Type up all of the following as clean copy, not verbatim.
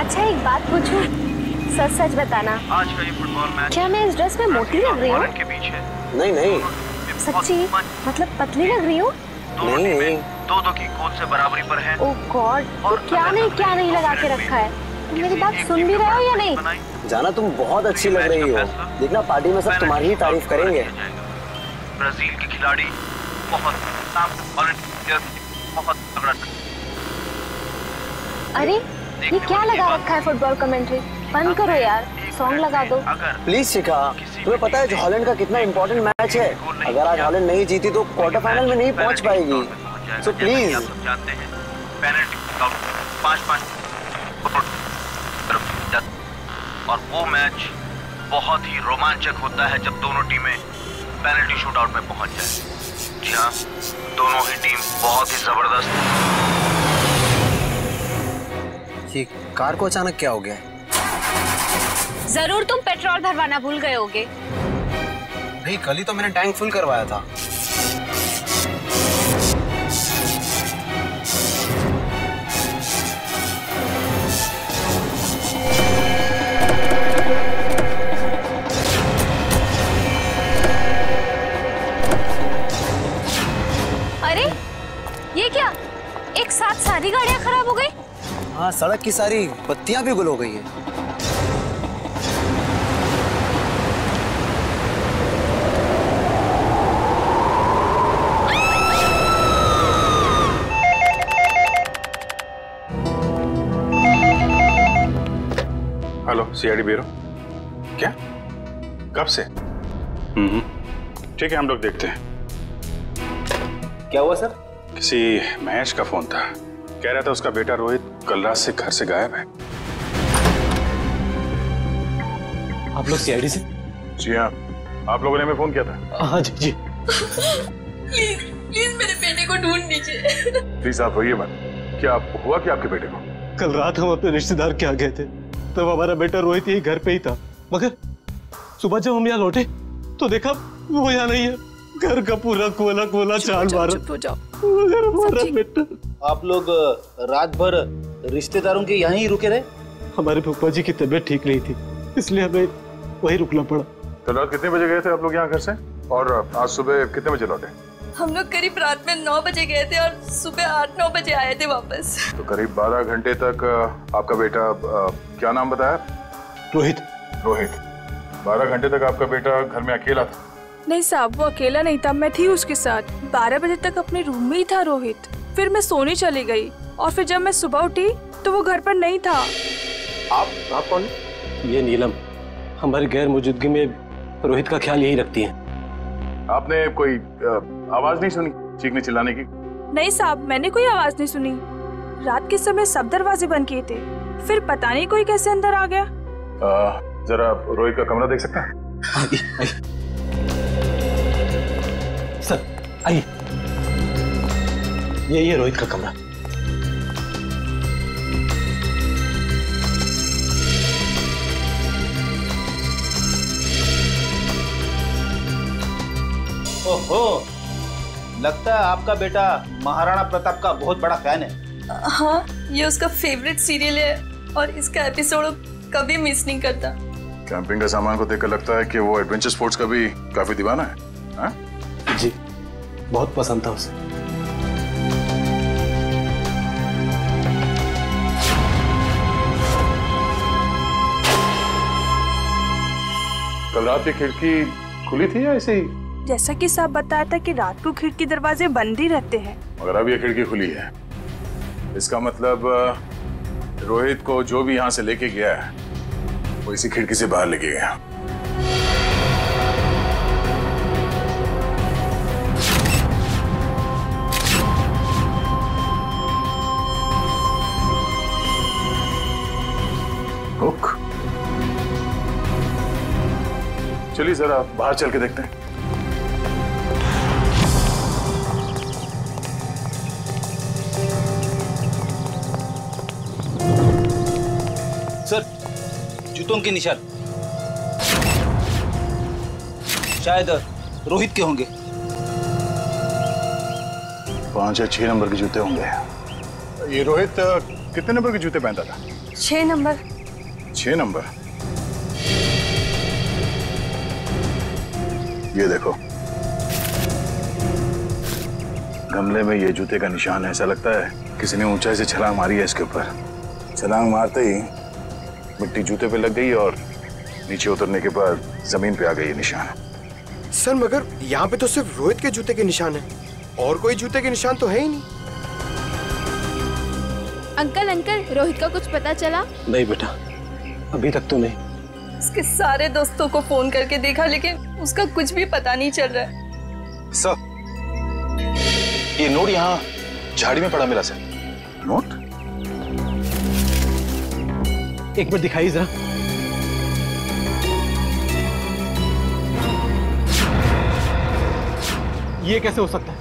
अच्छा एक बात पूछूं? सच सच बताना, आज का ये फुटबॉल मैच क्या मैं इस ड्रेस में मोटी लग रही हूँ? नहीं नहीं, सच्ची? मतलब पतली लग रही हूँ? नहीं, दो की गोल से बराबरी पर है। ओह गॉड, तो क्या नहीं लगा के रखा है? तुम मेरी बात सुन भी रहे हो या नहीं? जाना तुम बहुत अच्छी लग रही हो। देखना पार्टी में सब तुम्हारी ही तारीफ करेंगे। ब्राजील के खिलाड़ी बहुत तगड़ा। अरे ये क्या लगा रखा है फुटबॉल कमेंट्री? बंद करो यार, सॉन्ग लगा दो प्लीज। शिखा, तुम्हें पता है जो हॉलैंड का कितना इम्पोर्टेंट मैच है? अगर आज हॉलैंड नहीं जीती तो क्वार्टर फाइनल में नहीं पहुंच पाएगी। So please. जानते हैं पेनल्टी 5-5 और वो मैच बहुत ही रोमांचक होता है जब दोनों टीमें पेनल्टी शूटआउट में पहुंच जाए। जी हाँ, दोनों ही टीम बहुत ही जबरदस्त। ये कार को अचानक क्या हो गया? जरूर तुम पेट्रोल भरवाना भूल गए होगे। नहीं, कल ही तो मैंने टैंक फुल करवाया था। अरे ये क्या, एक साथ सारी गाड़ियां खराब हो गई? हाँ, सड़क की सारी बत्तियां भी गुल हो गई है। Hello, CID bureau. क्या? कब से? ठीक है, हम लोग देखते हैं। क्या हुआ सर? किसी महेश का फोन था, कह रहा था उसका बेटा रोहित कल रात से घर से गायब है। आप लोग सीआईडी से? जी हाँ, आप लोगों ने हमें फोन किया था। हाँ जी जी। प्लीज मेरे बेटे को ढूंढ दीजिए। प्लीज आप रोइए मत। क्या हुआ क्या आपके बेटे को? कल रात हम अपने रिश्तेदार के यहाँ गए थे, तब हमारा बेटा रोहित यही घर पे ही था, मगर सुबह जब हम यहाँ लौटे तो देखा वो यहाँ नहीं है। घर का पूरा कोला कोला चाल मारा। मगर हमारा बेटा। आप लोग रात भर रिश्तेदारों के यहीं रुके रहे? हमारे फूफा जी की तबीयत ठीक नहीं थी, इसलिए हमें वहीं रुकना पड़ा। कल रात कितने बजे गए थे आप लोग यहाँ घर से, और आज सुबह कितने बजे लौटे? हम लोग करीब रात में 9 बजे गए थे और सुबह 8-9 बजे आए थे वापस। तो करीब 12 घंटे तक आपका बेटा, क्या नाम बताया? रोहित। रोहित, 12 घंटे तक आपका बेटा घर में अकेला था? नहीं साहब, वो अकेला नहीं था, मैं थी उसके साथ। 12 बजे तक अपने रूम में ही था रोहित। फिर मैं सोने चली गई और फिर जब मैं सुबह उठी तो वो घर पर नहीं था। आप कौन? ये नीलम हमारी गैर मौजूदगी में रोहित का ख्याल यही रखती है। आपने कोई आवाज नहीं सुनी चीखने चिल्लाने की? नहीं साहब, मैंने कोई आवाज नहीं सुनी। रात के समय सब दरवाजे बंद किए थे, फिर पता नहीं कोई कैसे अंदर आ गया। जरा रोहित का कमरा देख सकता है? आइए सर, आइए। ये रोहित का कमरा। ओहो, लगता है आपका बेटा महाराणा प्रताप का बहुत बड़ा फैन है। हाँ, ये उसका फेवरेट सीरियल है और इसका एपिसोड कभी मिस नहीं करता। कैंपिंग का सामान को देखकर लगता है कि वो एडवेंचर स्पोर्ट्स का भी काफी दीवाना है। हाँ? जी, बहुत पसंद था उसे। कल रात की खिड़की खुली थी या ऐसे ही? जैसा कि साहब बताया था कि रात को खिड़की दरवाजे बंद ही रहते हैं। मगर अब ये खिड़की खुली है, इसका मतलब रोहित को जो भी यहाँ से लेके गया है वो इसी खिड़की से बाहर लेके गया। हुक। चलिए जरा बाहर चल के देखते हैं। सर, जूतों के निशान शायद रोहित के होंगे। 5 या 6 नंबर के जूते होंगे। ये रोहित कितने नंबर के जूते पहनता था? 6 नंबर। 6 नंबर? ये देखो, गमले में ये जूते का निशान है। ऐसा लगता है किसी ने ऊंचाई से छलांग मारी है इसके ऊपर। छलांग मारते ही मिट्टी जूते पे लग गई और नीचे उतरने के बाद जमीन पे आ गई ये निशान। सर मगर यहाँ पे तो सिर्फ रोहित के जूते के निशान है, और कोई जूते के निशान तो है ही नहीं। अंकल, रोहित का कुछ पता चला? नहीं बेटा, अभी तक तो नहीं। उसके सारे दोस्तों को फोन करके देखा, लेकिन उसका कुछ भी पता नहीं चल रहा है। सर, ये नोट यहाँ झाड़ी में पड़ा मिला सर। नोट? एक मिनट दिखाइए जरा। ये कैसे हो सकता है?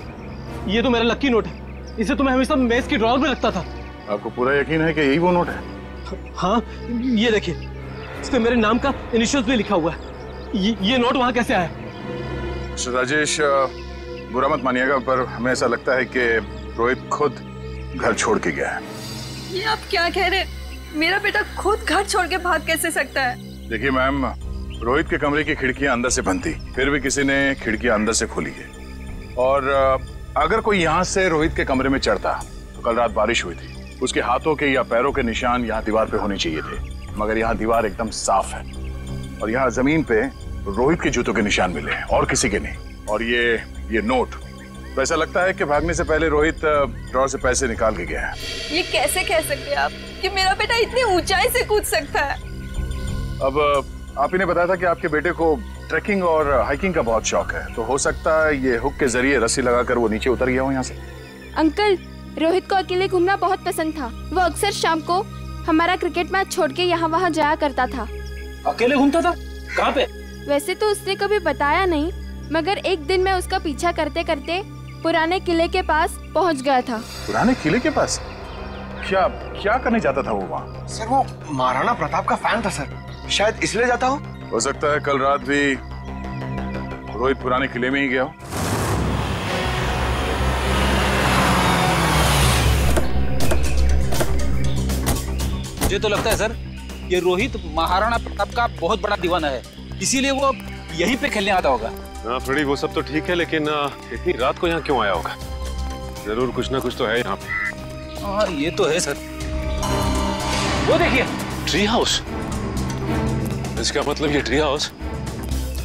ये तो मेरा लकी नोट है। इसे तो मैं हमेशा मेज की ड्रॉअर में रखता था। आपको पूरा यकीन है कि यही वो नोट है? हाँ, ये देखिए, इस पे मेरे नाम का इनिशियल्स भी लिखा हुआ है। ये नोट वहां कैसे आया? मिस्टर राजेश, बुरा मत मानिएगा, पर हमें ऐसा लगता है कि रोहित खुद घर छोड़ के गया है। ये आप क्या कह रहे हैं? मेरा बेटा खुद घर छोड़ के भाग कैसे सकता है? देखिए मैम, रोहित के कमरे की खिड़कियां अंदर से बंद थी, फिर भी किसी ने खिड़कियां अंदर से खोली है। और अगर कोई यहाँ से रोहित के कमरे में चढ़ता तो कल रात बारिश हुई थी, उसके हाथों के या पैरों के निशान यहाँ दीवार पे होने चाहिए थे, मगर यहाँ दीवार एकदम साफ है और यहाँ जमीन पे रोहित के जूतों के निशान मिले हैं और किसी के नहीं। और ये नोट, तो ऐसा लगता है कि भागने से पहले रोहित ड्रॉअर से पैसे निकाल के गया है। ये कैसे कह सकते हैं आप कि मेरा बेटा इतनी ऊंचाई से कूद सकता है? अब आप ही ने बताया था कि आपके बेटे को ट्रैकिंग और हाइकिंग का बहुत शौक है, तो हो सकता है ये हुक के जरिए रस्सी लगाकर वो नीचे उतर गया हो यहाँ से। अंकल, रोहित को अकेले घूमना बहुत पसंद था। वो अक्सर शाम को हमारा क्रिकेट मैच छोड़ के यहाँ वहाँ जाया करता था। अकेले घूमता था? कहाँ पे? वैसे तो उसने कभी बताया नहीं, मगर एक दिन मैं उसका पीछा करते करते पुराने किले के पास पहुँच गया था। पुराने किले के पास? क्या करने जाता था वो वहाँ? सर वो महाराणा प्रताप का फैन था सर, शायद इसलिए जाता हो सकता है कल रात भी रोहित पुराने किले में ही गया हो। मुझे तो लगता है सर, ये रोहित महाराणा प्रताप का बहुत बड़ा दीवाना है, इसीलिए वो यहीं पे खेलने आता होगा। हाँ थोड़ी वो सब तो ठीक है, लेकिन इतनी रात को यहाँ क्यों आया होगा? जरूर कुछ ना कुछ तो है यहाँ पे। हाँ ये तो है सर। वो देखिए, ट्री हाउस। इसका मतलब ये ट्री हाउस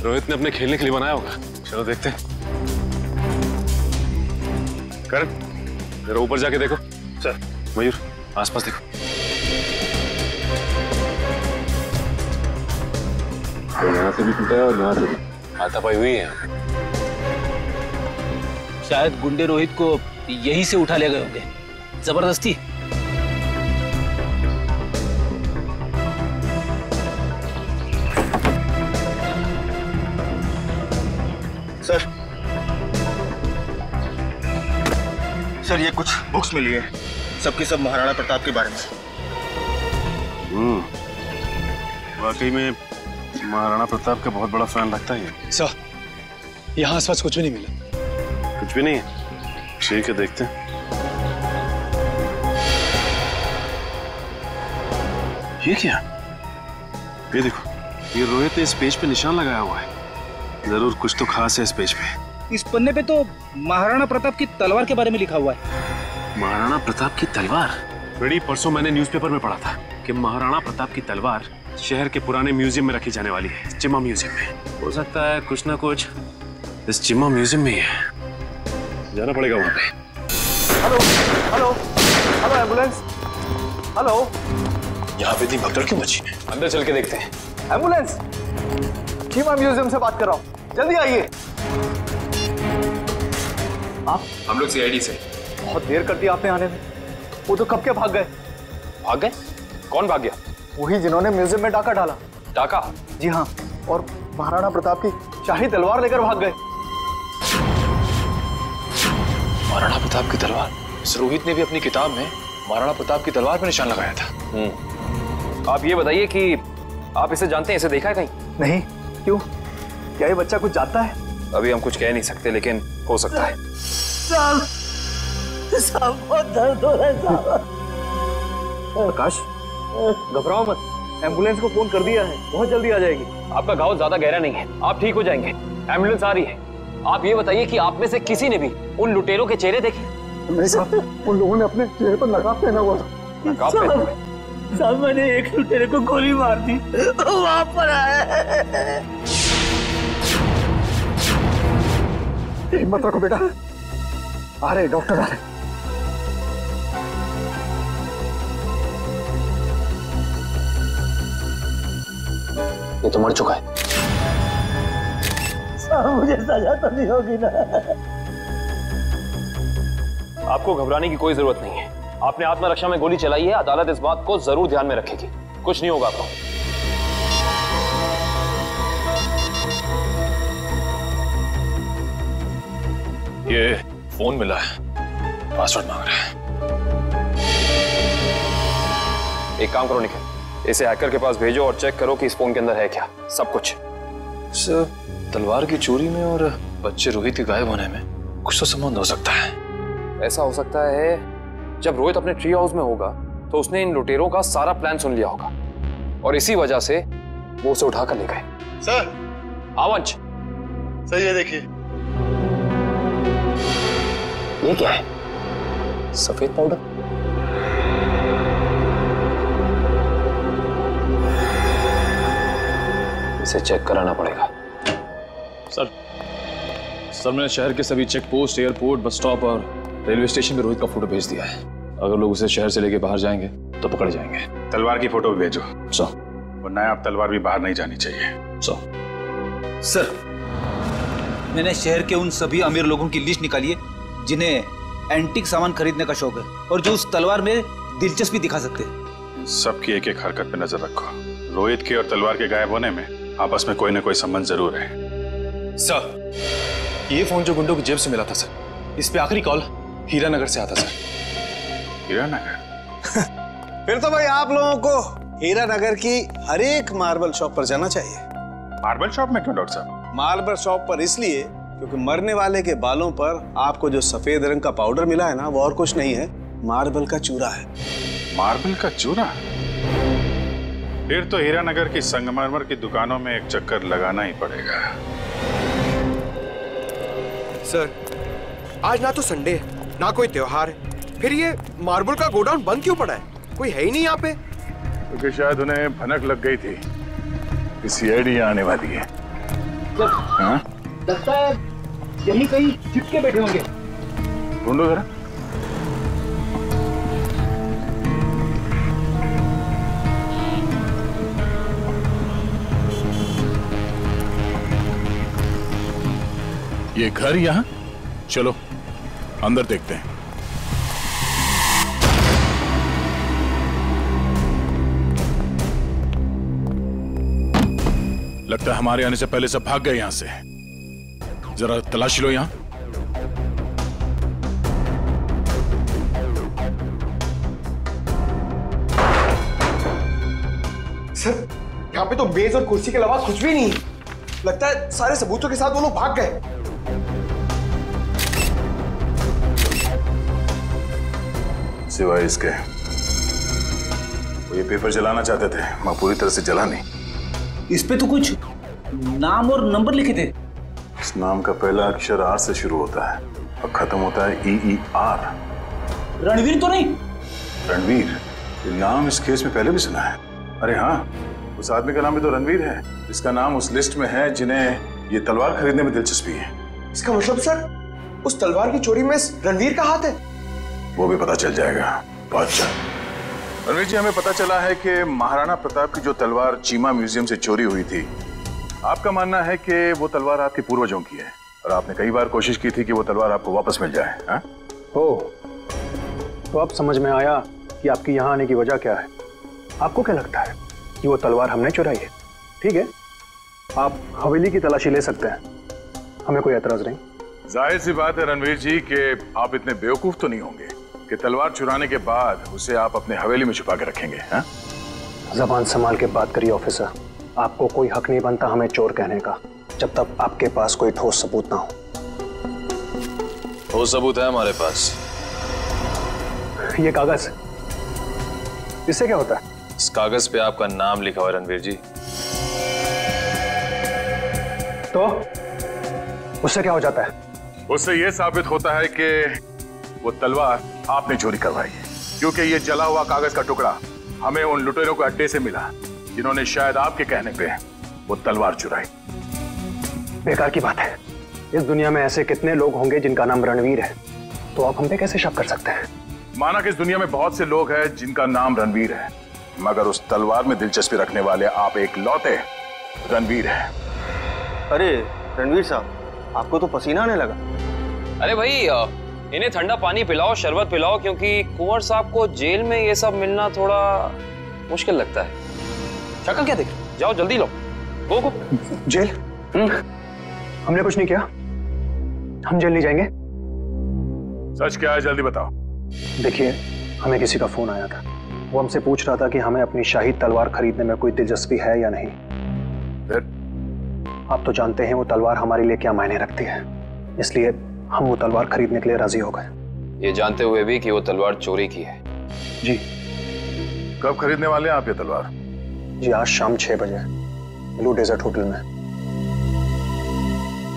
रोहित ने अपने खेलने के लिए बनाया होगा। चलो देखते हैं। करण, जरा ऊपर जाके देखो। सर। मयूर, आसपास देखो। तो यहाँ से भी टूटा है और यहाँ से भी हाथापाई हुई है। शायद गुंडे रोहित को यहीं से उठा ले गए होंगे जबरदस्ती। सर ये कुछ बुक्स मिली है, सबकी सब महाराणा प्रताप के बारे में। वाकई में महाराणा प्रताप का बहुत बड़ा फैन लगता है। सर, यहाँ आसपास कुछ भी नहीं मिला। कुछ भी नहीं है? ठीक है, देखते हैं। ये क्या? ये देखो, ये रोहित ने इस पेज पे निशान लगाया हुआ है। जरूर कुछ तो खास है इस पेज पे। इस पन्ने पे तो महाराणा प्रताप की तलवार के बारे में लिखा हुआ है। महाराणा प्रताप की तलवार? बड़ी परसों मैंने न्यूज़पेपर में पढ़ा था कि महाराणा प्रताप की तलवार शहर के पुराने म्यूजियम में रखी जाने वाली है, चिम्मा म्यूजियम में। हो सकता है कुछ ना कुछ इस चिम्मा म्यूजियम में ही है। जाना पड़ेगा वहां पे। Hello hello hello, ambulance. Hello, यहाँ पे इतनी भगदड़ क्यों मची है? अंदर चल के देखते हैं। एम्बुलेंस, चिम्मा म्यूजियम से बात कर रहा हूँ, जल्दी आइए। आप? हम लोग सीआईडी से। बहुत देर कर दी आपने आने में। वो तो कब के भाग गए। भाग गए? कौन भाग गया? वही जिन्होंने म्यूजियम में डाका डाला। डाका? जी हाँ, और महाराणा प्रताप की शाही तलवार लेकर भाग गए। महाराणा प्रताप की तलवार? इस रोहित ने भी अपनी किताब में महाराणा प्रताप की तलवार पर निशान लगाया था। आप ये बताइए कि आप इसे जानते हैं, इसे देखा है कहीं? नहीं। क्यों, क्या ये बच्चा कुछ जानता है? अभी हम कुछ कह नहीं सकते, लेकिन हो सकता है। बहुत दर्द हो रहा है। आकाश, घबराओ मत, एम्बुलेंस को फोन कर दिया है, बहुत जल्दी आ जाएगी। आपका घाव ज्यादा गहरा नहीं है, आप ठीक हो जाएंगे। एम्बुलेंस आ रही है। आप ये बताइए कि आप में से किसी ने भी उन लुटेरों के चेहरे देखे? नहीं साहब, उन लोगों ने अपने चेहरे पर नकाब पहना हुआ था। नकाब पहना? साहब मैंने एक लुटेरे को गोली मार दी, वहां पर आया। हिम्मत रखो बेटा, आ रहे डॉक्टर आ रहे। ये तो मर चुका है। साहब मुझे सजा तो नहीं होगी ना? आपको घबराने की कोई जरूरत नहीं है। आपने आत्मरक्षा में गोली चलाई है, अदालत इस बात को जरूर ध्यान में रखेगी। कुछ नहीं होगा आपको। ये फोन मिला है, पासवर्ड मांग रहा है। एक काम करो निखिल, इसे हैकर के पास भेजो और चेक करो कि इस फोन के अंदर है क्या, सब कुछ। सर, तलवार की चोरी में और बच्चे रोहित के गायब होने में कुछ तो संबंध हो सकता है। ऐसा हो सकता है जब रोहित अपने ट्री हाउस में होगा तो उसने इन लुटेरों का सारा प्लान सुन लिया होगा और इसी वजह से वो उसे उठाकर ले गए। सर। आवंश। सर ये देखिए। ये क्या है? सफेद पाउडर? इसे चेक कराना पड़ेगा। सर मैंने शहर के सभी check post, airport, bus stop और रेलवे स्टेशन पे रोहित का फोटो भेज दिया है। अगर लोग उसे शहर से लेके बाहर जाएंगे तो पकड़े जाएंगे। तलवार की फोटो भेजो। सो वरना आप तलवार भी बाहर नहीं जानी चाहिए। सर, मैंने शहर के उन सभी अमीर लोगों की लिस्ट निकाली है जिन्हें एंटीक सामान खरीदने का शौक है और जो उस तलवार में दिलचस्पी दिखा सकते हैं। सबकी एक एक हरकत पे नजर रखो। रोहित के और तलवार के गायब होने में आपस में कोई ना कोई संबंध जरूर है। सर, ये फोन जो गुंडों की जेब से मिला था सर, इस पे आखिरी कॉल हीरानगर से आता सर। हीरानगर? फिर तो भाई आप लोगों को हीरानगर की हर एक मार्बल शॉप पर जाना चाहिए। मार्बल शॉप में क्यों डॉक्टर साहब? मार्बल शॉप पर इसलिए क्योंकि मरने वाले के बालों पर आपको जो सफेद रंग का पाउडर मिला है ना, वो और कुछ नहीं है, मार्बल का चूरा है। मार्बल का चूरा? फिर तो हीरानगर की संगमरमर की दुकानों में एक चक्कर लगाना ही पड़ेगा। सर, आज ना तो संडे है, ना कोई त्योहार है, फिर ये मार्बल का गोडाउन बंद क्यों पड़ा है? कोई है ही नहीं यहाँ पे। क्योंकि शायद उन्हें भनक लग गई थी कि सीआईडी आने वाली है। हाँ? लगता है यही कहीं चिपके बैठे होंगे। ढूंढो जरा। ये घर यहाँ? चलो अंदर देखते हैं। लगता है हमारे आने से पहले सब भाग गए यहां से। जरा तलाशी लो यहां। सर, यहाँ पे तो मेज और कुर्सी के अलावा कुछ भी नहीं है। लगता है सारे सबूतों के साथ वो लोग भाग गए। सिवाय इसके वो ये पेपर जलाना चाहते थे, मैं पूरी तरह से जला नहीं। इस पे तो कुछ नाम और नंबर लिखे थे। इस नाम का पहला अक्षर आर से शुरू होता है और खत्म होता है EER। रणवीर तो नहीं? रणवीर? ये नाम इस केस में पहले भी सुना है। अरे हाँ, उस आदमी का नाम भी तो रणवीर है, जिसका नाम उस लिस्ट में है जिन्हें ये तलवार खरीदने में दिलचस्पी है। इसका मतलब सर, उस तलवार की चोरी में रणवीर का हाथ है? वो भी पता चल जाएगा बहुत जल्द। रणवीर जी, हमें पता चला है कि महाराणा प्रताप की जो तलवार चीमा म्यूजियम से चोरी हुई थी, आपका मानना है कि वो तलवार आपके पूर्वजों की है और आपने कई बार कोशिश की थी कि वो तलवार आपको वापस मिल जाए। हाँ? तो अब समझ में आया कि आपकी यहाँ आने की वजह क्या है। आपको क्या लगता है कि वो तलवार हमने चुराई है? ठीक है, आप हवेली की तलाशी ले सकते हैं, हमें कोई एतराज नहीं। जाहिर सी बात है रणवीर जी कि आप इतने बेवकूफ तो नहीं होंगे कि तलवार चुराने के बाद उसे आप अपने हवेली में छुपा के रखेंगे। हाँ? जबान संभाल के बात करिए ऑफिसर, आपको कोई हक नहीं बनता हमें चोर कहने का जब तक आपके पास कोई ठोस सबूत ना हो। ठोस सबूत है हमारे पास। ये कागज, इससे क्या होता है? इस कागज पे आपका नाम लिखा हुआ है रणवीर जी। तो उससे क्या हो जाता है? उससे यह साबित होता है कि वो तलवार आपने चोरी करवाई है, क्योंकि ये जला हुआ कागज का टुकड़ा हमें उन लुटेरों के अड्डे से मिला जिन्होंने शायद आपके कहने पे वो तलवार चुराई। बेकार की बात है। इस दुनिया में ऐसे कितने लोग होंगे जिनका नाम रणवीर है, तो आप हम पे कैसे शक कर सकते हैं? माना कि इस दुनिया में बहुत से लोग हैं जिनका नाम रणवीर है, मगर उस तलवार में दिलचस्पी रखने वाले आप एक लौते रणवीर हैं। अरे रणवीर साहब, आपको तो पसीना आने लगा। अरे भाई, इन्हें ठंडा पानी पिलाओ, शरबत पिलाओ, क्योंकि कुंवर साहब को जेल में ये सब मिलना थोड़ा मुश्किल लगता है। शक्ल क्या देख? जाओ जल्दी लो। गो। जेल? हमने कुछ नहीं किया, हम जेल नहीं जाएंगे। सच क्या है, जल्दी बताओ। देखिए, हमें किसी का फोन आया था। वो हमसे पूछ रहा था कि हमें अपनी शाही तलवार खरीदने में कोई दिलचस्पी है या नहीं। फिर? आप तो जानते हैं वो तलवार हमारे लिए क्या मायने रखती है, इसलिए हम वो तलवार खरीदने के लिए राजी हो गए। ये जानते हुए भी कि वो तलवार चोरी की है। जी। कब खरीदने वाले हैं आप ये तलवार? जी, आज शाम 6 बजे ब्लू डेजर्ट होटल में।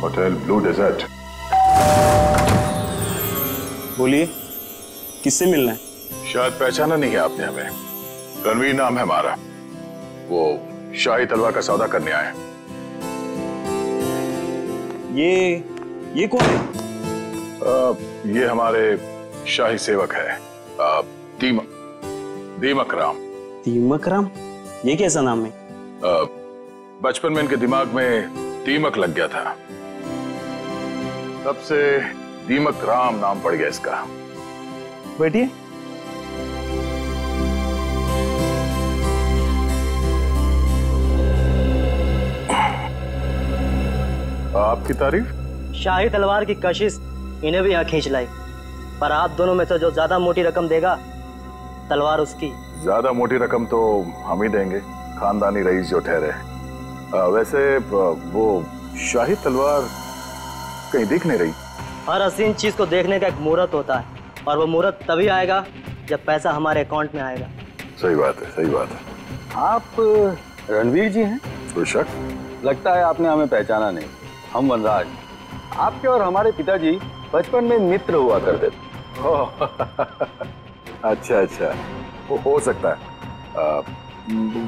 Hotel blue desert? बोलिए, किससे मिलना है? शायद पहचाना नहीं है आपने हमें। रणवीर नाम है हमारा। वो शाही तलवार का सौदा करने आए। ये कौन है? ये हमारे शाही सेवक है, दीमक राम। दीमक राम? ये कैसा नाम है? बचपन में इनके दिमाग में दीमक लग गया था, तब से दीमक राम नाम पड़ गया इसका। बैठिए। आपकी तारीफ? शाही तलवार की कशिश इन्हें भी यहाँ खींच लाई, पर आप दोनों में से जो ज्यादा मोटी रकम देगा, तलवार उसकी। ज्यादा मोटी रकम तो हम ही देंगे, खानदानी रईस जो ठहरे। वैसे वो शाही तलवार कहीं दिख नहीं रही। हर हसीन चीज को देखने का एक मुहूर्त होता है, और वो मुहूर्त तभी आएगा जब पैसा हमारे अकाउंट में आएगा। सही बात है, सही बात है। आप रणवीर जी हैं? कोई शक? लगता है आपने हमें पहचाना नहीं। हम वनराज, आपके और हमारे पिताजी बचपन में मित्र हुआ करते थे। अच्छा अच्छा, वो हो सकता है।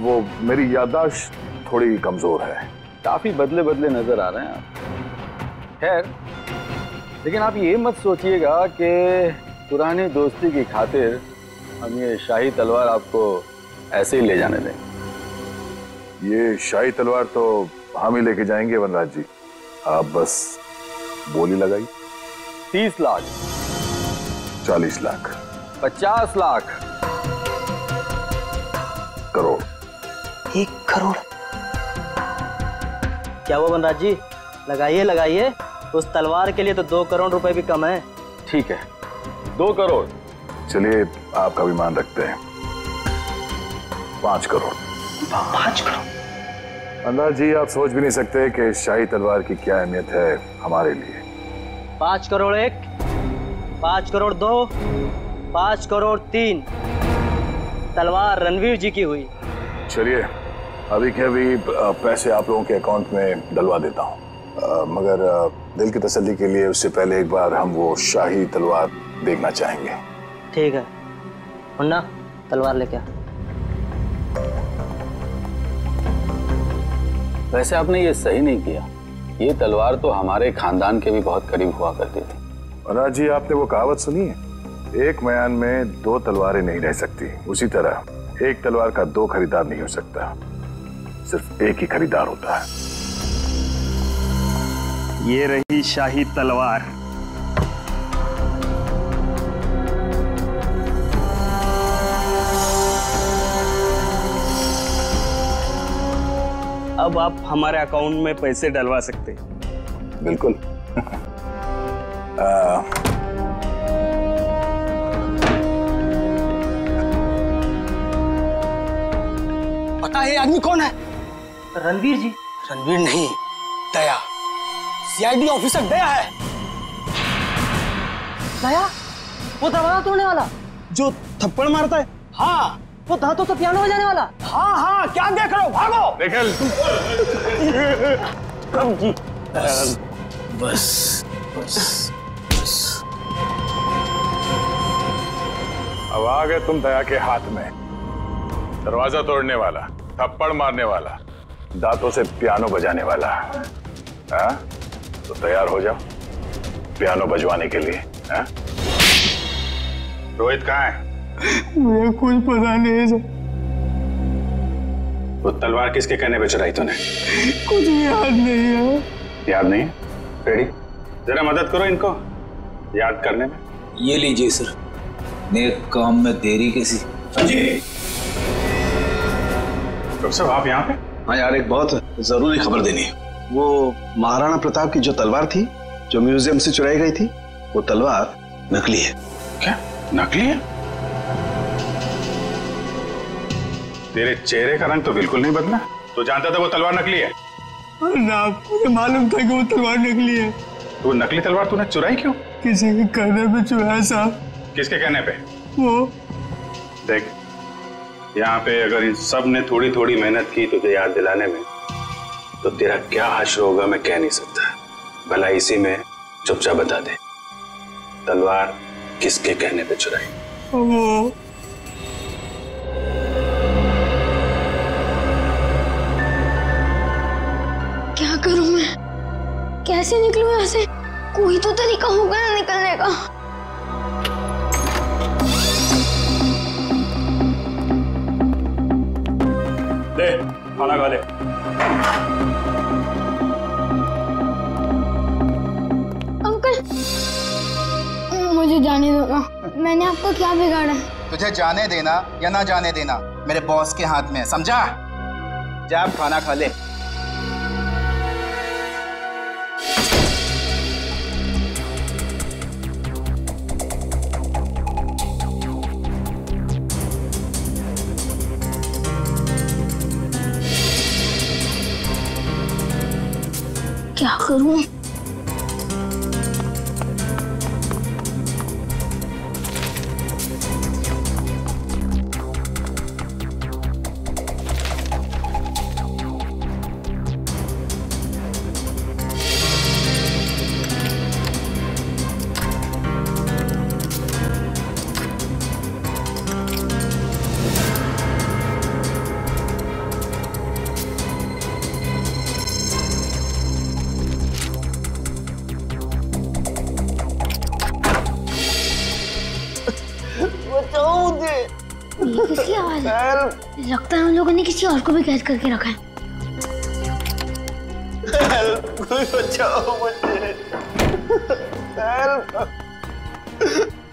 वो मेरी याददाश्त थोड़ी कमजोर है। काफी बदले बदले नजर आ रहे हैं आप। खैर, लेकिन आप ये मत सोचिएगा कि पुरानी दोस्ती की खातिर हम ये शाही तलवार आपको ऐसे ही ले जाने देंगे। ये शाही तलवार तो हम ही लेके जाएंगे वनराज जी, आप बस बोली लगाई। 30 लाख, 40 लाख, 50 लाख, करोड़। 1 करोड़? क्या वो वनराज जी? लगाइए लगाइए, उस तलवार के लिए तो 2 करोड़ रुपए भी कम है। ठीक है, 2 करोड़। चलिए, आपका भी मान रखते हैं। 5 करोड़। 5 करोड़? वनराज जी, आप सोच भी नहीं सकते कि शाही तलवार की क्या अहमियत है हमारे लिए। 5 करोड़ 1, 5 करोड़ 2, 5 करोड़ 3। तलवार रणवीर जी की हुई। चलिए, अभी के अभी पैसे आप लोगों के अकाउंट में डलवा देता हूँ, मगर दिल की तसल्ली के लिए उससे पहले एक बार हम वो शाही तलवार देखना चाहेंगे। ठीक है, मुन्ना तलवार लेके आ। वैसे आपने ये सही नहीं किया। ये तलवार तो हमारे खानदान के भी बहुत करीब हुआ करती थी। वनराज जी, आपने वो कहावत सुनी है, एक मयान में 2 तलवारें नहीं रह सकती। उसी तरह एक तलवार का 2 खरीदार नहीं हो सकता, सिर्फ एक ही खरीदार होता है। ये रही शाही तलवार। अब आप हमारे अकाउंट में पैसे डलवा सकते हैं। बिल्कुल। पता है ये आदमी कौन है? रणवीर जी। रणवीर नहीं, दया। सीआईडी ऑफिसर दया है। दया? वो दरवाजा तोड़ने वाला जो थप्पड़ मारता है? हाँ, वो दांतों तो पियानो बजाने वाला। हाँ हाँ, क्या देख रहे हो, भागो। निकल। कब जी? बस बस बस। अब आ गए तुम दया के हाथ में। दरवाजा तोड़ने वाला, थप्पड़ मारने वाला, दांतों से पियानो बजाने वाला। हाँ? तो तैयार हो जाओ पियानो बजवाने के लिए। हाँ? रोहित कहाँ है? मुझे कुछ पता नहीं सर। वो तलवार किसके कहने पे चुराई तूने? कुछ याद नहीं है। याद नहीं? रेडी? जरा मदद करो इनको याद करने में। ये लीजिए सर, नेक काम में देरी कैसी। जी डॉक्टर साहब, आप यहाँ पे? हाँ यार, एक बहुत जरूरी खबर देनी है। वो महाराणा प्रताप की जो तलवार थी, जो म्यूजियम से चुराई गई थी, वो तलवार नकली है। क्या नकली है? तेरे चेहरे का रंग तो बिल्कुल नहीं बदला। तो जानता था वो तलवार नकली है? मुझे मालूम था कि वो तलवार नकली है। तो नकली तलवार तूने चुराई क्यों? किसी के कहने पे चुराया साहब। किसके कहने पे? वो देख, यहाँ पे अगर इन सब ने थोड़ी थोड़ी मेहनत की तुझे याद दिलाने में, तो तेरा क्या हश्र होगा मैं कह नहीं सकता। भला इसी में चुपचाप बता दे, तलवार किसके कहने पे चुराई? वो क्या करूं मैं? कैसे निकलूं यहाँ से? कोई तो तरीका होगा ना निकलने का। दे खाना खा ले। अंकल, मुझे जाने दो ना। मैंने आपको क्या बिगाड़ा? तुझे जाने देना या ना जाने देना मेरे बॉस के हाथ में है, समझा? जा अब खाना खा ले। क्या करूं? किसकी आवाज है? लगता है उन लोगों ने किसी और को भी कैद करके रखा है। कोई बचाओ मुझे।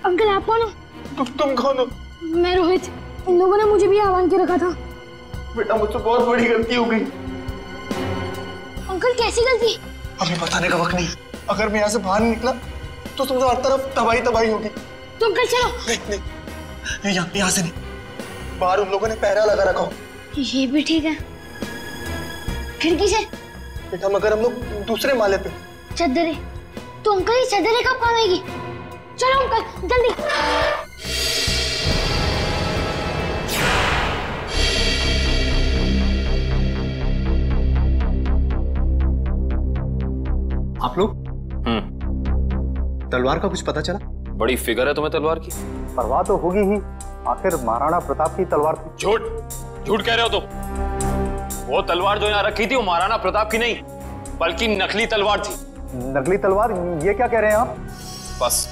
अंकल, आप कौन हो? तुम कौन हो? मैं रोहित। इन लोगों ने मुझे भी आह्वान के रखा था। बेटा, मुझसे बहुत बड़ी गलती हो गई। अंकल, कैसी गलती? हमें बताने का वक्त नहीं। अगर मैं यहाँ से बाहर निकला तो तुम हर तरफ तबाही तबाही होगी। तुम अंकल चलो। नहीं, यहाँ से नहीं। बाहर उन लोगों ने पहरा लगा रखा हो। ये भी ठीक है। खिड़की से? बेटा, मगर हम लोग दूसरे माले पे। चद्दरे? तो अंकल, ये चद्दरे कब काम आएगी? चलो अंकल, जल्दी। आप लोग? तलवार का कुछ पता चला? बड़ी फिगर है तुम्हें तलवार की। परवाह तो होगी ही, आखिर महाराणा प्रताप की तलवार थी। झूठ कह रहे हो तुम। वो तलवार जो यहाँ रखी थी वो महाराणा प्रताप की नहीं, बल्कि नकली तलवार थी। नकली तलवार? ये क्या कह रहे हैं आप? बस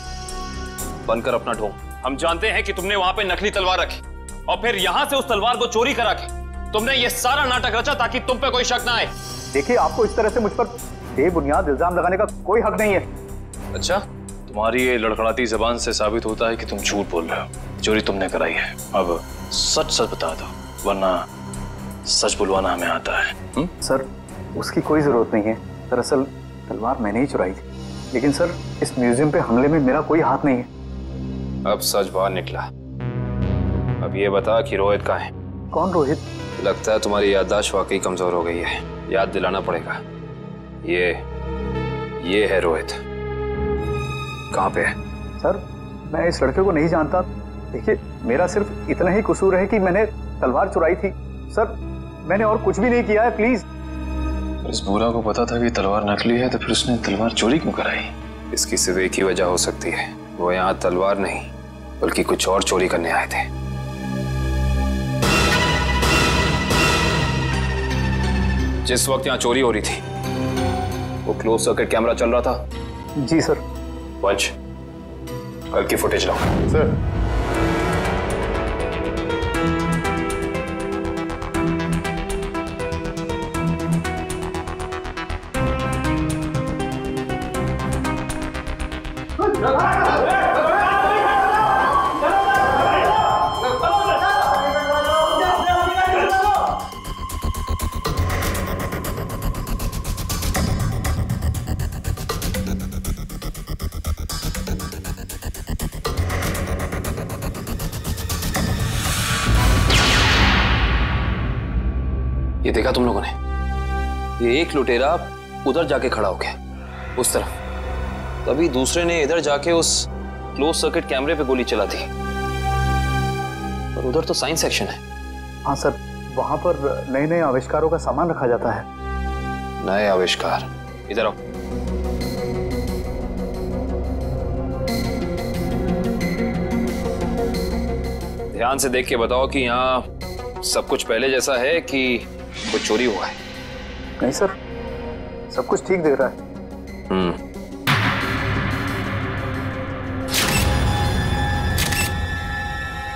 बंद कर अपना ढोंग। हम जानते हैं कि तुमने वहां पे नकली तलवार रखी और फिर यहाँ से उस तलवार को चोरी करा के तुमने ये सारा नाटक रचा ताकि तुम पे कोई शक ना आए। देखिए, आपको इस तरह से मुझ पर बेबुनियाद इल्जाम लगाने का कोई हक नहीं है। अच्छा, तुम्हारी ये लड़खड़ाती जबान से साबित होता है कि तुम झूठ बोल रहे हो। चोरी तुमने कराई है। अब सच सच बता दो, वरना सच बुलवाना हमें आता है। सर, उसकी कोई जरूरत नहीं है। दरअसल तलवार मैंने ही चुराई थी। लेकिन सर, इस म्यूजियम पे हमले में मेरा कोई हाथ नहीं है। अब सच बाहर निकला। अब ये बता कि रोहित कहाँ है? कौन रोहित? लगता है तुम्हारी याददाश्त वाकई कमजोर हो गई है। याद दिलाना पड़ेगा। ये है रोहित। कहाँ पे है? सर, मैं इस लड़के को नहीं जानता। देखिए, मेरा सिर्फ इतना ही कसूर है कि मैंने तलवार चुराई थी सर, मैंने और कुछ भी नहीं किया है, प्लीज। इस बूढ़ा को पता था कि तलवार नकली है, तो फिर उसने तलवार चोरी क्यों कराई? इसकी सिर्फ एक ही वजह हो सकती है, वो यहाँ तलवार नहीं बल्कि कुछ और चोरी करने आए थे। जिस वक्त यहाँ चोरी हो रही थी वो क्लोज सर्किट कैमरा चल रहा था? जी सर। पंच, कल की फुटेज लाओ। सर। ये देखा तुम लोगों ने? ये एक लुटेरा उधर जाके खड़ा हो गया उस तरफ, तभी दूसरे ने इधर जाके उस क्लोज सर्किट कैमरे पे गोली चला दी। पर उधर तो साइंस सेक्शन है। हाँ सर, वहां पर नए नए आविष्कारों का सामान रखा जाता है। नए आविष्कार? इधर आओ। ध्यान से देख के बताओ कि यहाँ सब कुछ पहले जैसा है कि कुछ चोरी हुआ है? नहीं सर, सब कुछ ठीक दिख रहा है।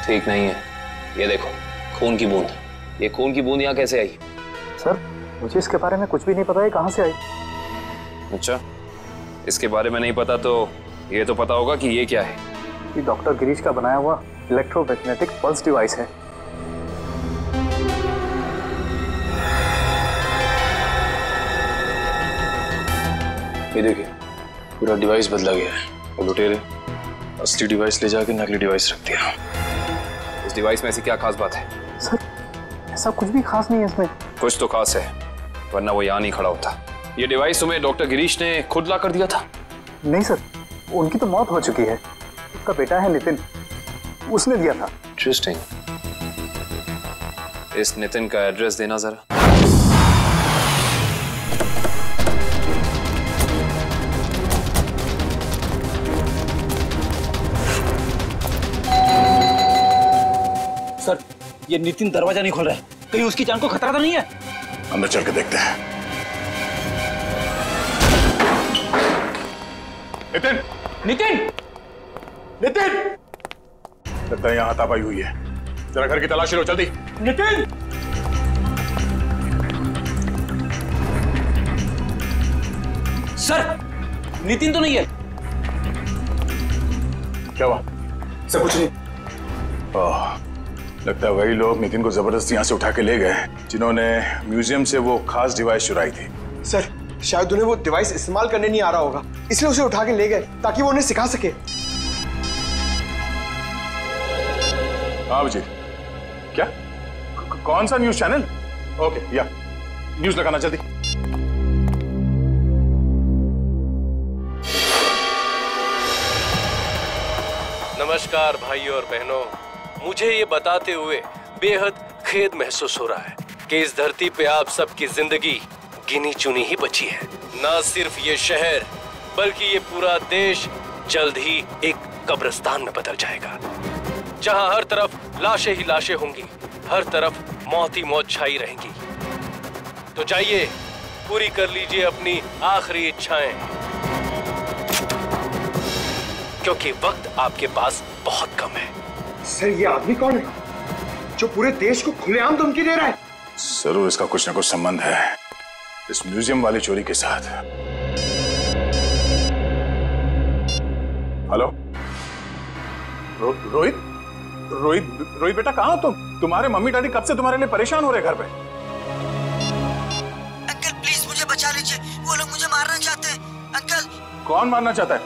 ठीक नहीं है। ये देखो, खून की बूंद। ये खून की बूंद यहाँ कैसे आई? सर, मुझे इसके बारे में कुछ भी नहीं पता है, कहाँ से आई। अच्छा, इसके बारे में नहीं पता तो ये तो पता होगा कि ये क्या है। ये डॉक्टर गिरीश का बनाया हुआ इलेक्ट्रोमैग्नेटिक पल्स डिवाइस है। ये देखिए, पूरा डिवाइस बदला गया है और लुटेरे असली डिवाइस ले जाके नकली डिवाइस रख दिया। इस डिवाइस में ऐसी क्या खास बात है? सर, ऐसा कुछ भी खास नहीं है इसमें। कुछ तो खास है, वरना वो यहाँ नहीं खड़ा होता। ये डिवाइस तुम्हें डॉक्टर गिरीश ने खुद ला कर दिया था? नहीं सर, उनकी तो मौत हो चुकी है। उसका बेटा है नितिन, उसने दिया था। इंटरेस्टिंग। इस नितिन का एड्रेस देना जरा। सर, ये नितिन दरवाजा नहीं खोल रहा है, कहीं उसकी जान को खतरा तो नहीं है? अंदर चल के देखते हैं। नितिन! नितिन! नितिन! लगता है यहाँ हाथापाई हुई है। जरा घर की तलाशी लो जल्दी। नितिन! सर, नितिन तो नहीं है। क्या हुआ? सर कुछ नहीं। लगता है वही लोग नितिन को जबरदस्ती यहाँ से उठा के ले गए जिन्होंने म्यूजियम से वो खास डिवाइस चुराई थी। सर, शायद उन्हें वो डिवाइस इस्तेमाल करने नहीं आ रहा होगा, इसलिए उसे उठा के ले गए ताकि वो उन्हें सिखा सके। हाँ अभिजीत, क्या? कौन सा न्यूज चैनल? ओके, या न्यूज लगाना जल्दी। नमस्कार भाइयों और बहनों, मुझे ये बताते हुए बेहद खेद महसूस हो रहा है कि इस धरती पे आप सबकी जिंदगी गिनी चुनी ही बची है। न सिर्फ ये शहर बल्कि ये पूरा देश जल्द ही एक कब्रिस्तान में बदल जाएगा, जहां हर तरफ लाशें ही लाशें होंगी, हर तरफ मौत ही मौत छाई रहेंगी। तो जाइए, पूरी कर लीजिए अपनी आखिरी इच्छाएं, क्योंकि वक्त आपके पास बहुत कम है। सर, ये आदमी कौन है जो पूरे देश को खुलेआम धमकी दे रहा है? जरूर इसका कुछ ना कुछ संबंध है इस म्यूजियम वाली चोरी के साथ। हेलो रोहित? रोहित बेटा, कहाँ हो तुम? तुम्हारे मम्मी डैडी कब से तुम्हारे लिए परेशान हो रहे घर पे? अंकल प्लीज मुझे बचा लीजिए, वो लोग मुझे मारना चाहते हैं। अंकल। कौन मारना चाहता है?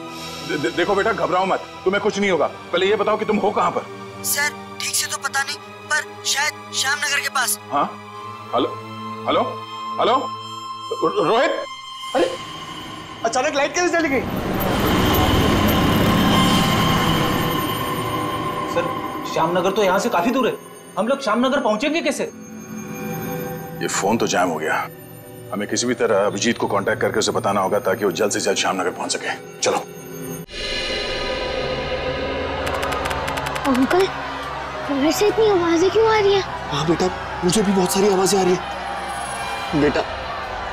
देखो बेटा, घबराओ मत, तुम्हें कुछ नहीं होगा। पहले ये बताओ कि तुम हो कहाँ पर? सर, ठीक से तो पता नहीं, पर शायद श्याम नगर के पास। हाँ? Hello hello hello Rohit? अरे अचानक लाइट कैसे चली गई? सर, श्यामनगर तो यहाँ से काफी दूर है, हम लोग श्यामनगर पहुंचेंगे कैसे? ये फोन तो जैम हो गया, हमें किसी भी तरह अभिजीत को कांटेक्ट करके उसे बताना होगा ताकि वो जल्द से जल्द श्यामनगर पहुंच सके। चलो। अंकल, बाहर से इतनी आवाजें क्यों आ रही है? हाँ बेटा, मुझे भी बहुत सारी आवाजें आ रही है। बेटा,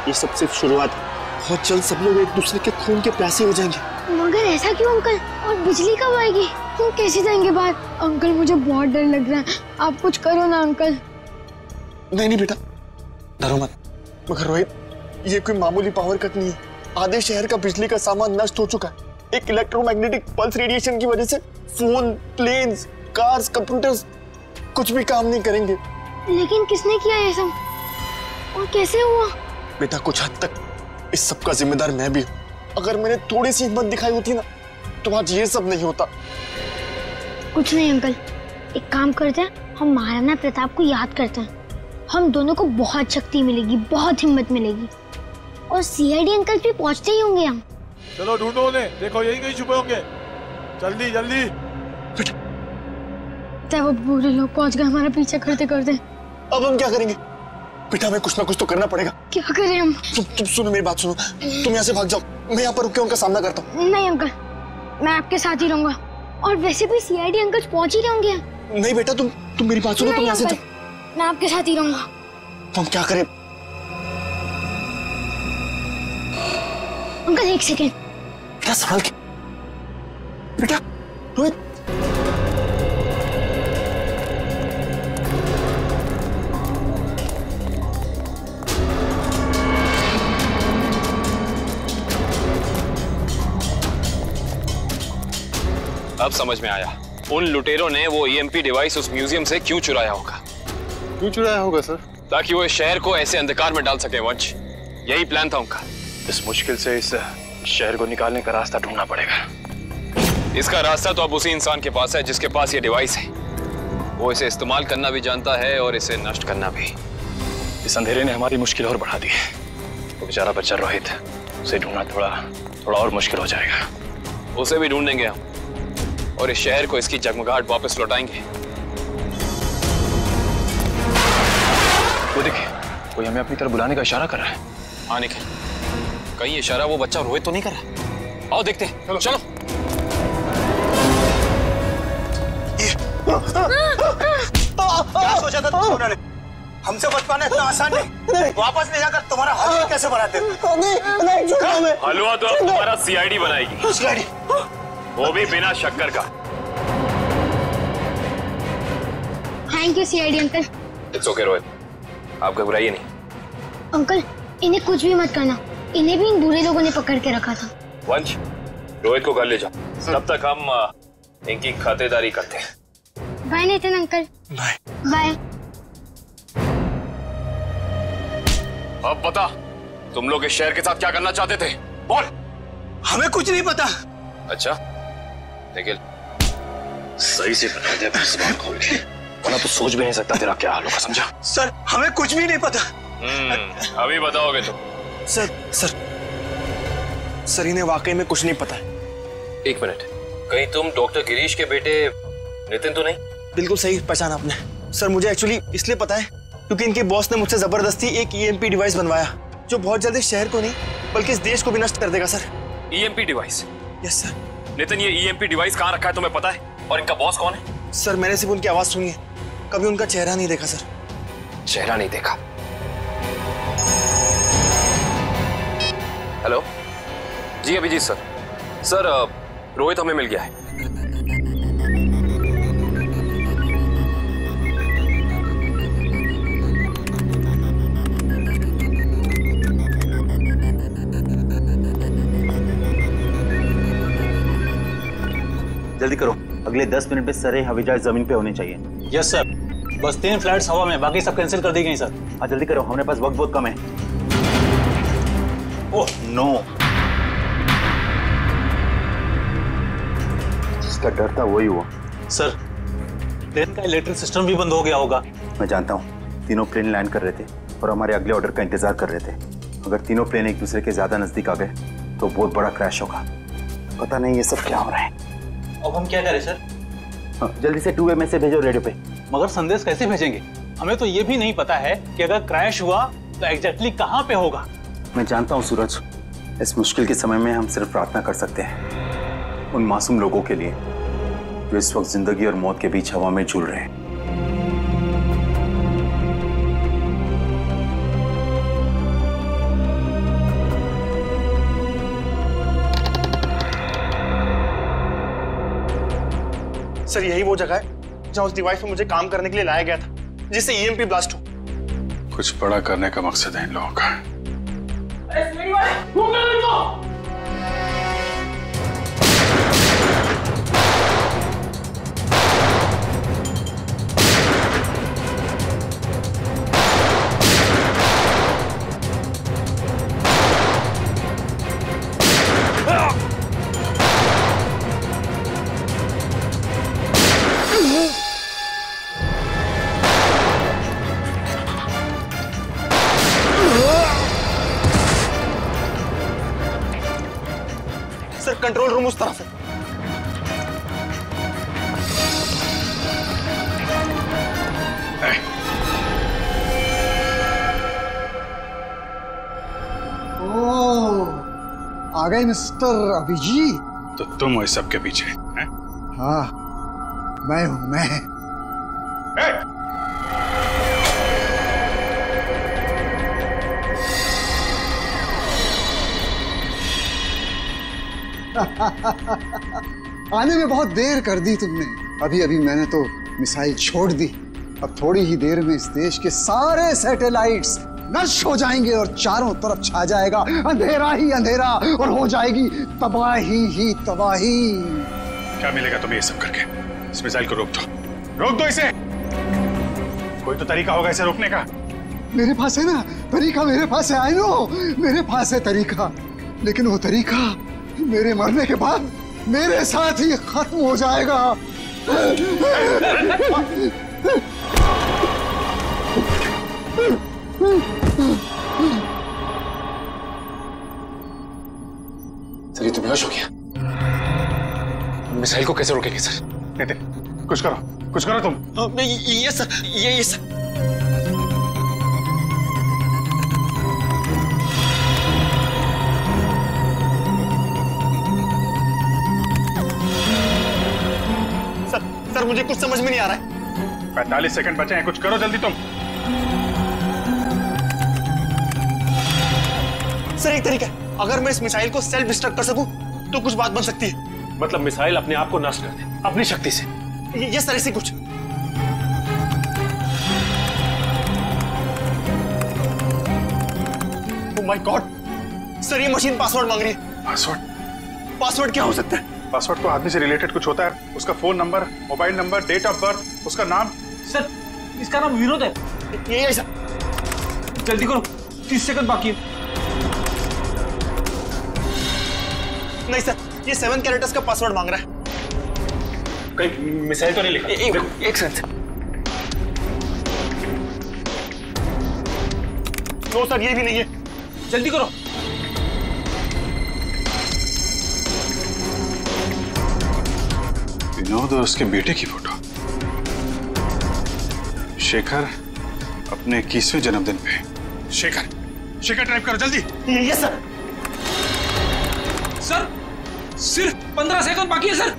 ये सब सिर्फ शुरुआत है, बहुत जल्द सब लोग एक दूसरे के खून के प्यासे हो जाएंगे। मगर ऐसा क्यों अंकल? और बिजली कब आएगी? तुम कैसे जाएंगे बाहर? अंकल मुझे बहुत डर लग रहा है, आप कुछ करो ना अंकल। नहीं बेटा, डरो मत। मगर रोहित, ये कोई मामूली पावर कट नहीं है। आधे शहर का बिजली का सामान नष्ट हो चुका है। एक इलेक्ट्रोमैग्नेटिक पल्स रेडिएशन की वजह से फोन, प्लेन्स, कार्स, कंप्यूटर्स कुछ भी काम नहीं करेंगे। लेकिन किसने किया ये सब और कैसे हुआ? बेटा, कुछ हद तक इस सब का जिम्मेदार मैं भी हूँ। अगर मैंने थोड़ी सी हिम्मत दिखाई होती ना तो आज ये सब नहीं होता। कुछ नहीं अंकल, एक काम करते हैं, हम महाराणा प्रताप को याद करते हैं। हम दोनों को बहुत शक्ति मिलेगी, बहुत हिम्मत मिलेगी, और सीआईडी अंकल भी पहुंचते ही होंगे। हम चलो ढूंढो उन्हें, देखो यही कहीं छुपे होंगे। जल्दी जल्दी। बेटा, वो बुरे लोग पहुंच गए हमारा पीछा करते करते। अब हम क्या करेंगे? बेटा, हमें कुछ ना कुछ तो करना पड़ेगा। क्या करें हम? तुम सुनो मेरी बात सुनो, तुम यहाँ से भाग जाओ, मैं यहाँ पर रुक के उनका सामना करता हूँ। नहीं अंकल, मैं आपके साथ ही रहूंगा, और वैसे भी सीआईडी अंकल पहुंच ही रहे होंगे। नहीं बेटा, तुम मेरी बात सुनो, तुम यहाँ से जाओ। मैं आपके साथ ही रहूंगा। तुम क्या करें? अंकल एक सेकेंड। बेटा संभाल के। बेटा, रोहित। अब समझ में आया, उन लुटेरों ने वो ईएमपी डिवाइस उस म्यूजियम से क्यों चुराया होगा। क्यों चुराया होगा सर? ताकि वो इस शहर को ऐसे अंधकार में डाल सके वंश, यही प्लान था उनका। इस मुश्किल से इस शहर को निकालने का रास्ता ढूंढना पड़ेगा। इसका रास्ता तो अब उसी इंसान के पास है जिसके पास ये डिवाइस है। वो इसे इस्तेमाल करना भी जानता है और इसे नष्ट करना भी। इस अंधेरे ने हमारी मुश्किल और बढ़ा दी है। वो बेचारा बच्चा रोहित, उसे ढूंढना थोड़ा और मुश्किल हो जाएगा। उसे भी ढूंढेंगे हम, और इस शहर को इसकी जगमगाहट वापस लौटाएंगे। वो देखिए, कोई हमें अपनी तरफ बुलाने का इशारा कर रहा है। हाँ निखिल, कहीं इशारा वो बच्चा रोहित तो नहीं कर रहा? आओ देखते हैं। चलो। क्या सोचा था तुमने? हमसे बच पाना इतना आसान नहीं। वापस ले जाकर तुम्हारा हलवा कैसे बनाते? हलवा तो अब तुम्हारा सीआईडी बनाएगी। सीआईडी? वो भी बिना शक्कर का। Thank you CID uncle. It's okay Rohit, आप घबराइए नहीं। अंकल, इन्हें कुछ भी मत करना, इन्हें भी इन बुरे लोगों ने पकड़ के रखा था। वंश, रोहित को घर ले जाओ, तब तक हम इनकी खातेदारी करते हैं। Bye Nitin uncle. Bye bye. अब बता, तुम लोग इस शहर के साथ क्या करना चाहते थे? बोल। हमें कुछ नहीं पता। अच्छा, निखिल सही से बता दे अपनी जुबान खोल के, वरना तो सोच भी नहीं सकता तेरा क्या हाल होगा, समझा? सर, हमें कुछ भी नहीं पता। अभी बताओगे तो? सर इन्हें वाकई में कुछ नहीं पता है। एक मिनट, कहीं तुम डॉक्टर गिरीश के बेटे नितिन तो नहीं? बिल्कुल सही पहचाना आपने। सर, मुझे एक्चुअली इसलिए पता है क्योंकि इनके बॉस ने मुझसे जबरदस्ती एक ईएमपी डिवाइस बनवाया जो बहुत जल्दी शहर को नहीं बल्कि इस देश को भी नष्ट कर देगा। Sir, EMP device? Yes sir. Nitin, ये ईएमपी डिवाइस कहाँ रखा है तुम्हें पता है? और इनका बॉस कौन है? सर, मैंने सिर्फ उनकी आवाज सुनी है, कभी उनका चेहरा नहीं देखा। सर, चेहरा नहीं देखा? हेलो जी, अभिजीत सर। सर, रोहित हमें मिल गया है। जल्दी करो, अगले 10 मिनट में सारे हवाई जहाज जमीन पे होने चाहिए। Yes sir. बस 3 फ्लाइट्स हवा में, बाकी सब कैंसिल कर दी गई सर। हाँ जल्दी करो, हमारे पास वक्त बहुत कम है। ओह नो, जिसका डर था वही हुआ। सर, प्लेन का इलेक्ट्रिक सिस्टम भी बंद हो गया होगा। मैं जानता हूँ, तीनों प्लेन लैंड कर रहे थे और हमारे अगले ऑर्डर का इंतजार कर रहे थे। अगर तीनों प्लेन एक दूसरे के ज्यादा नजदीक आ गए तो बहुत बड़ा क्रैश होगा। पता नहीं ये सब क्या हो रहा है। अब हम क्या करें सर? जल्दी से 2 मैसेज भेजो रेडियो पे। मगर संदेश कैसे भेजेंगे? हमें तो ये भी नहीं पता है कि अगर क्रैश हुआ तो एग्जैक्टली कहाँ पे होगा। मैं जानता हूँ सूरज, इस मुश्किल के समय में हम सिर्फ प्रार्थना कर सकते हैं उन मासूम लोगों के लिए जो इस वक्त जिंदगी और मौत के बीच हवा में झूल रहे हैं। सर यही वो जगह है जहां उस डिवाइस पे मुझे काम करने के लिए लाया गया था, जिससे ईएमपी ब्लास्ट हो। कुछ बड़ा करने का मकसद है इन लोगों का। सर कंट्रोल रूम उस तरफ है। आ गए मिस्टर अभिजीत। तो तुम हो इस सब के पीछे हैं? हाँ मैं हूं मैं। आने में बहुत देर कर दी तुमने। अभी अभी मैंने तो मिसाइल छोड़ दी। अब थोड़ी ही देर में इस देश के सारे सैटेलाइट्स नष्ट हो जाएंगे और चारों तरफ छा जाएगा अंधेरा ही अंधेरा और हो जाएगी तबाही ही तबाही। क्या मिलेगा तुम्हें ये सब करके? इस मिसाइल को रोक दो इसे। कोई तो तरीका होगा इसे रोकने का। मेरे पास है ना तरीका, मेरे पास है। आई नो मेरे पास है तरीका, लेकिन वो तरीका मेरे मरने के बाद मेरे साथ ही खत्म हो जाएगा। सर ये तो बेहोश हो गया। मिसाइल को कैसे रोकेंगे सर? नितिन कुछ करो तुम। ये सर ये सर। सर मुझे कुछ समझ में नहीं आ रहा है। 45 सेकंड बचे हैं, कुछ करो जल्दी तुम। सर एक तरीका है, अगर मैं इस मिसाइल को सेल्फ डिस्ट्रक्ट कर सकूं तो कुछ बात बन सकती है। मतलब मिसाइल अपने आप को नष्ट कर दे अपनी शक्ति से? ये सर ऐसे कुछ। ओह माय गॉड सर, ये मशीन पासवर्ड मांग रही है। पासवर्ड क्या हो सकता है? पासवर्ड तो आदमी से रिलेटेड कुछ होता है। उसका phone number, mobile number, date of birth, उसका नाम। सर इसका नाम विनोद है। ये ऐसा। जल्दी करो 30 सेकंड बाकी है। नहीं सर, ये 7 कैरेक्टर्स का पासवर्ड मांग रहा है। कहीं मिसाइल तो नहीं लिखा? एक सेकंड। नो सर ये भी नहीं है। जल्दी करो। विनोद और उसके बेटे की फोटो। शेखर अपने 21वें जन्मदिन पे। शेखर टाइप करो जल्दी। ये सर। सर सिर्फ 15 सेकंड बाकी है सर।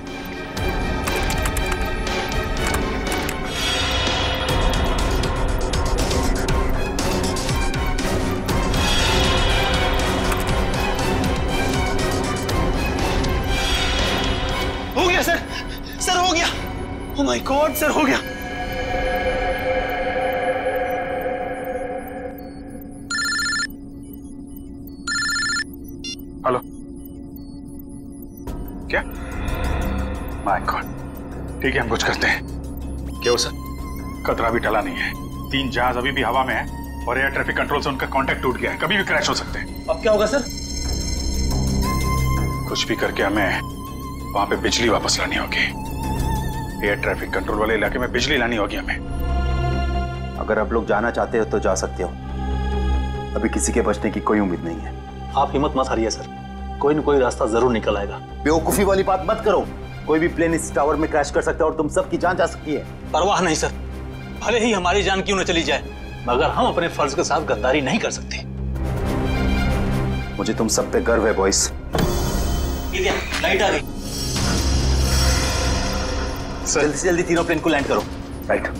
हो गया सर, सर हो गया। ओह माय गॉड सर हो गया। हेलो क्या? माय गॉड, ठीक है हम कुछ करते हैं। क्या हो सर? खतरा भी टला नहीं है। 3 जहाज अभी भी हवा में है और एयर ट्रैफिक कंट्रोल से उनका कांटेक्ट टूट गया है। कभी भी क्रैश हो सकते हैं। अब क्या होगा सर? कुछ भी करके हमें वहां पे बिजली वापस लानी होगी। एयर ट्रैफिक कंट्रोल वाले इलाके में बिजली लानी होगी हमें। अगर आप लोग जाना चाहते हो तो जा सकते हो। अभी किसी के बचने की कोई उम्मीद नहीं है। आप हिम्मत मत हारिए सर, कोई न कोई रास्ता जरूर निकल आएगा। बेवकूफी वाली बात मत करो। कोई भी प्लेन इस टावर में क्रैश कर सकता है और तुम सबकी जान जा सकती है। परवाह नहीं सर, भले ही हमारी जान क्यों न चली जाए, मगर हम अपने फर्ज के साथ गद्दारी नहीं कर सकते। मुझे तुम सब पे गर्व है बॉयज। ठीक है, लाइट आ गई। जल्दी से जल्दी तीनों प्लेन को लैंड करो। राइट।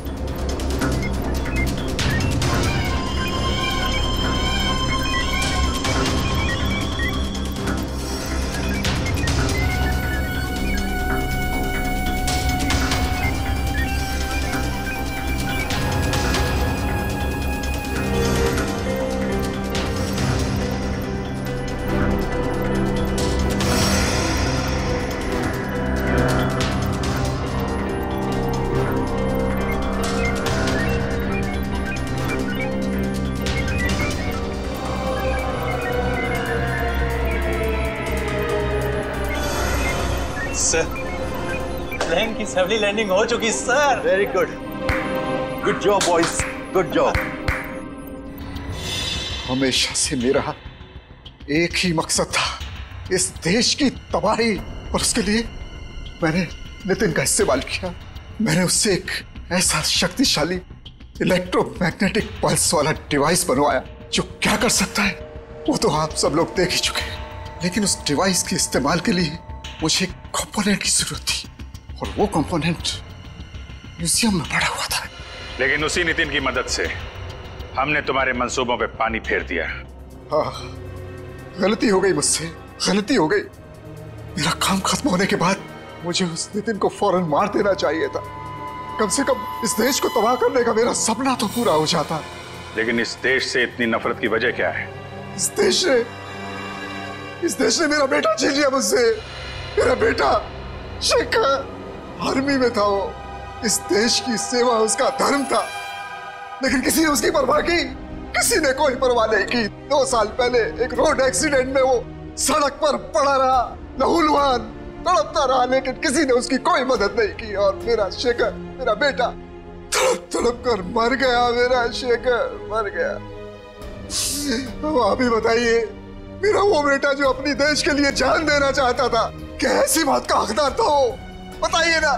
सर, प्लेन की सफली लैंडिंग हो चुकी sir. Very good, good job boys, good job. हमेशा से मेरा एक ही मकसद था, इस देश की तबाही, और उसके लिए मैंने नितिन का इस्तेमाल किया। मैंने उससे एक ऐसा शक्तिशाली इलेक्ट्रोमैग्नेटिक पल्स वाला डिवाइस बनवाया जो क्या कर सकता है वो तो आप सब लोग देख ही चुके हैं। लेकिन उस डिवाइस के इस्तेमाल के लिए मुझे एक कंपोनेंट की जरूरत थी, और वो कंपोनेंट म्यूजियम में पड़ा हुआ था। लेकिन उसी नितिन की मदद से हमने तुम्हारे मंसूबों पे पानी फेर दिया। हाँ, गलती हो गई मुझसे, गलती हो गई। मेरा काम खत्म होने के बाद मुझे उस नितिन को फौरन मार देना चाहिए था। कम से कम इस देश को तबाह करने का मेरा सपना तो पूरा हो जाता। लेकिन इस देश से इतनी नफरत की वजह क्या है? इस देश ने मेरा बेटा छीन लिया मुझसे। मेरा बेटा शेखर आर्मी में था, वो इस देश की सेवा उसका धर्म था, लेकिन किसी ने उसकी परवाह की? किसी ने कोई परवाह नहीं की। 2 साल पहले एक रोड एक्सीडेंट में वो सड़क पर पड़ा रहा, लहूलुहान तड़पता रहा, लेकिन किसी ने उसकी कोई मदद नहीं की। और मेरा शेखर, मेरा बेटा तड़प तड़प कर मर गया। मेरा शेखर मर गया। तो आप ही बताइए, मेरा वो बेटा जो अपनी देश के लिए जान देना चाहता था, क्या ऐसी बात का हकदार था वो? बताइए ना।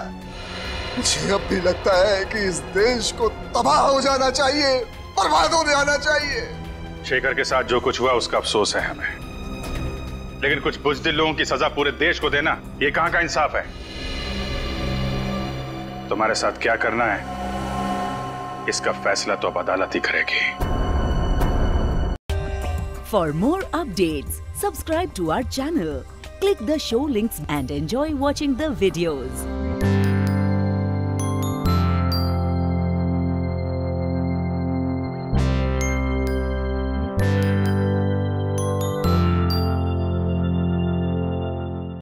मुझे अब भी लगता है कि इस देश को तबाह हो जाना चाहिए, बर्बाद हो जाना चाहिए। शेखर के साथ जो कुछ हुआ उसका अफसोस है हमें, लेकिन कुछ बुज़दिल लोगों की सजा पूरे देश को देना ये कहां का इंसाफ है? तुम्हारे साथ क्या करना है इसका फैसला तो अब अदालत ही करेगी। For more updates, subscribe to our channel, click the show links and enjoy watching the videos.